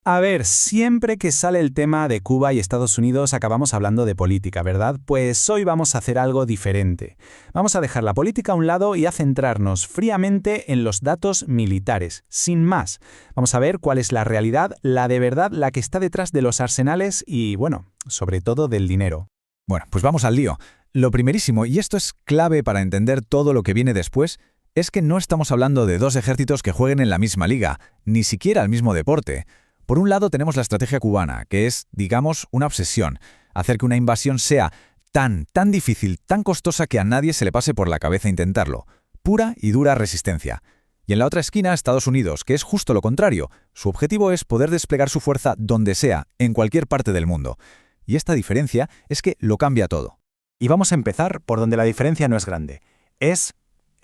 A ver, siempre que sale el tema de Cuba y Estados Unidos acabamos hablando de política, ¿verdad? Pues hoy vamos a hacer algo diferente. Vamos a dejar la política a un lado y a centrarnos fríamente en los datos militares, sin más. Vamos a ver cuál es la realidad, la de verdad, la que está detrás de los arsenales y, bueno, sobre todo del dinero. Bueno, pues vamos al lío. Lo primerísimo, y esto es clave para entender todo lo que viene después, es que no estamos hablando de dos ejércitos que jueguen en la misma liga, ni siquiera al mismo deporte. Por un lado tenemos la estrategia cubana, que es, digamos, una obsesión, hacer que una invasión sea tan difícil, tan costosa que a nadie se le pase por la cabeza intentarlo. Pura y dura resistencia. Y en la otra esquina, Estados Unidos, que es justo lo contrario. Su objetivo es poder desplegar su fuerza donde sea, en cualquier parte del mundo. Y esta diferencia es que lo cambia todo. Y vamos a empezar por donde la diferencia no es grande. Es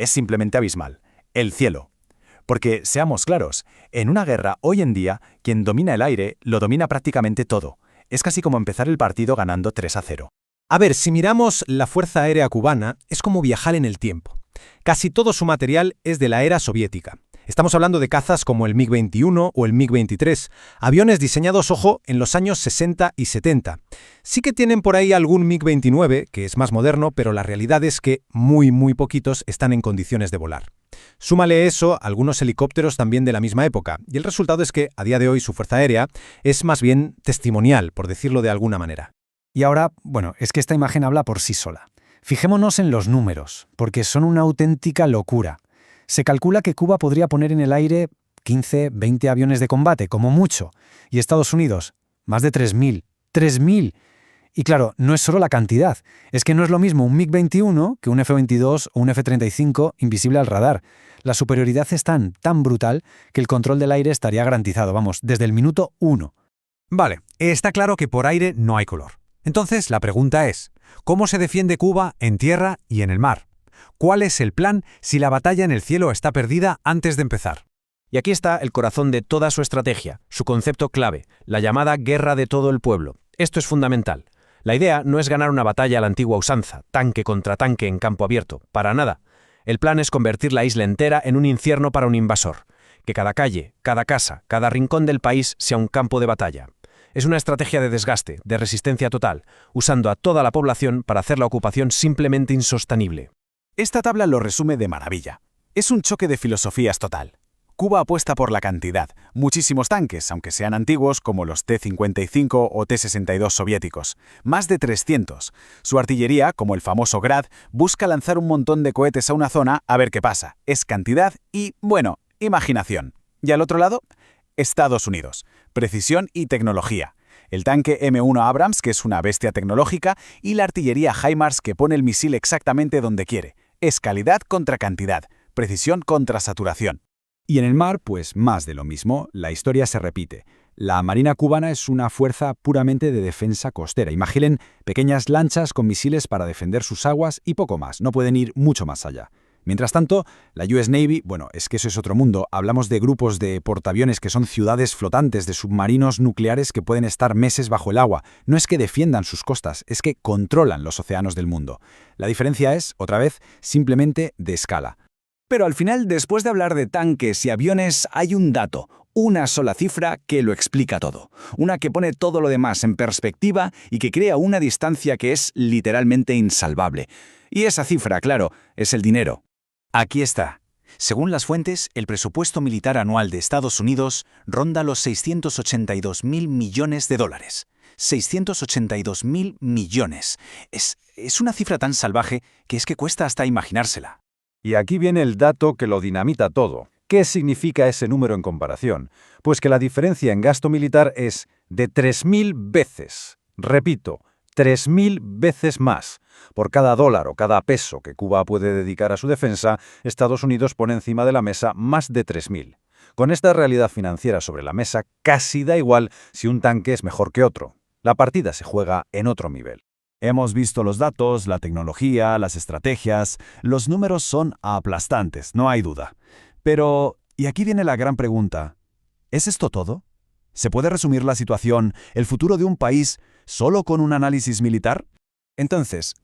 simplemente abismal. El cielo. Porque, seamos claros, en una guerra hoy en día, quien domina el aire lo domina prácticamente todo. Es casi como empezar el partido ganando 3-0. A ver, si miramos la Fuerza Aérea Cubana, es como viajar en el tiempo. Casi todo su material es de la era soviética. Estamos hablando de cazas como el MiG-21 o el MiG-23, aviones diseñados, ojo, en los años 60 y 70. Sí que tienen por ahí algún MiG-29, que es más moderno, pero la realidad es que muy poquitos están en condiciones de volar. Súmale eso algunos helicópteros también de la misma época, y el resultado es que, a día de hoy, su fuerza aérea es más bien testimonial, por decirlo de alguna manera. Y ahora, bueno, es que esta imagen habla por sí sola. Fijémonos en los números, porque son una auténtica locura. Se calcula que Cuba podría poner en el aire 15, 20 aviones de combate, como mucho, y Estados Unidos, más de 3.000. ¡3.000! Y claro, no es solo la cantidad, es que no es lo mismo un MiG-21 que un F-22 o un F-35 invisible al radar. La superioridad es tan brutal que el control del aire estaría garantizado, vamos, desde el minuto 1. Vale, está claro que por aire no hay color. Entonces, la pregunta es, ¿cómo se defiende Cuba en tierra y en el mar? ¿Cuál es el plan si la batalla en el cielo está perdida antes de empezar? Y aquí está el corazón de toda su estrategia, su concepto clave, la llamada guerra de todo el pueblo. Esto es fundamental. La idea no es ganar una batalla a la antigua usanza, tanque contra tanque en campo abierto, para nada. El plan es convertir la isla entera en un infierno para un invasor, que cada calle, cada casa, cada rincón del país sea un campo de batalla. Es una estrategia de desgaste, de resistencia total, usando a toda la población para hacer la ocupación simplemente insostenible. Esta tabla lo resume de maravilla. Es un choque de filosofías total. Cuba apuesta por la cantidad, muchísimos tanques, aunque sean antiguos como los T-55 o T-62 soviéticos, más de 300. Su artillería, como el famoso Grad, busca lanzar un montón de cohetes a una zona a ver qué pasa. Es cantidad y, bueno, imaginación. Y al otro lado, Estados Unidos. Precisión y tecnología. El tanque M1 Abrams, que es una bestia tecnológica, y la artillería HIMARS, que pone el misil exactamente donde quiere. Es calidad contra cantidad, precisión contra saturación. Y en el mar, pues más de lo mismo, la historia se repite. La Marina cubana es una fuerza puramente de defensa costera. Imaginen pequeñas lanchas con misiles para defender sus aguas y poco más, no pueden ir mucho más allá. Mientras tanto, la US Navy, bueno, es que eso es otro mundo. Hablamos de grupos de portaaviones que son ciudades flotantes, de submarinos nucleares que pueden estar meses bajo el agua. No es que defiendan sus costas, es que controlan los océanos del mundo. La diferencia es, otra vez, simplemente de escala. Pero al final, después de hablar de tanques y aviones, hay un dato, una sola cifra que lo explica todo. Una que pone todo lo demás en perspectiva y que crea una distancia que es literalmente insalvable. Y esa cifra, claro, es el dinero. Aquí está. Según las fuentes, el presupuesto militar anual de Estados Unidos ronda los 682.000 millones de dólares. 682.000 millones. Es una cifra tan salvaje que es que cuesta hasta imaginársela. Y aquí viene el dato que lo dinamita todo. ¿Qué significa ese número en comparación? Pues que la diferencia en gasto militar es de 3.000 veces. Repito, 3.000 veces más. Por cada dólar o cada peso que Cuba puede dedicar a su defensa, Estados Unidos pone encima de la mesa más de 3.000. Con esta realidad financiera sobre la mesa, casi da igual si un tanque es mejor que otro. La partida se juega en otro nivel. Hemos visto los datos, la tecnología, las estrategias. Los números son aplastantes, no hay duda. Pero, y aquí viene la gran pregunta, ¿es esto todo? ¿Se puede resumir la situación, el futuro de un país, solo con un análisis militar? Entonces,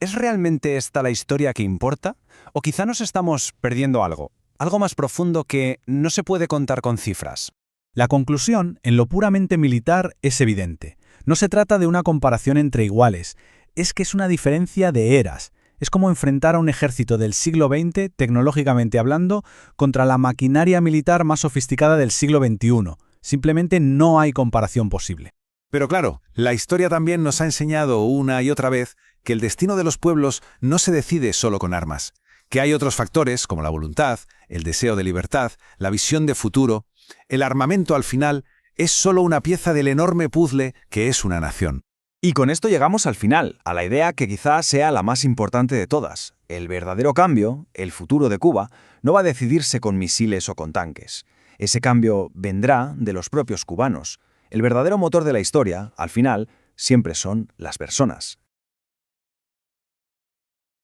¿es realmente esta la historia que importa? ¿O quizá nos estamos perdiendo algo? Algo más profundo que no se puede contar con cifras. La conclusión, en lo puramente militar, es evidente. No se trata de una comparación entre iguales, es que es una diferencia de eras. Es como enfrentar a un ejército del siglo XX, tecnológicamente hablando, contra la maquinaria militar más sofisticada del siglo XXI. Simplemente no hay comparación posible. Pero claro, la historia también nos ha enseñado una y otra vez que el destino de los pueblos no se decide solo con armas, que hay otros factores como la voluntad, el deseo de libertad, la visión de futuro. El armamento al final es solo una pieza del enorme puzzle que es una nación. Y con esto llegamos al final, a la idea que quizás sea la más importante de todas. El verdadero cambio, el futuro de Cuba, no va a decidirse con misiles o con tanques. Ese cambio vendrá de los propios cubanos. El verdadero motor de la historia, al final, siempre son las personas.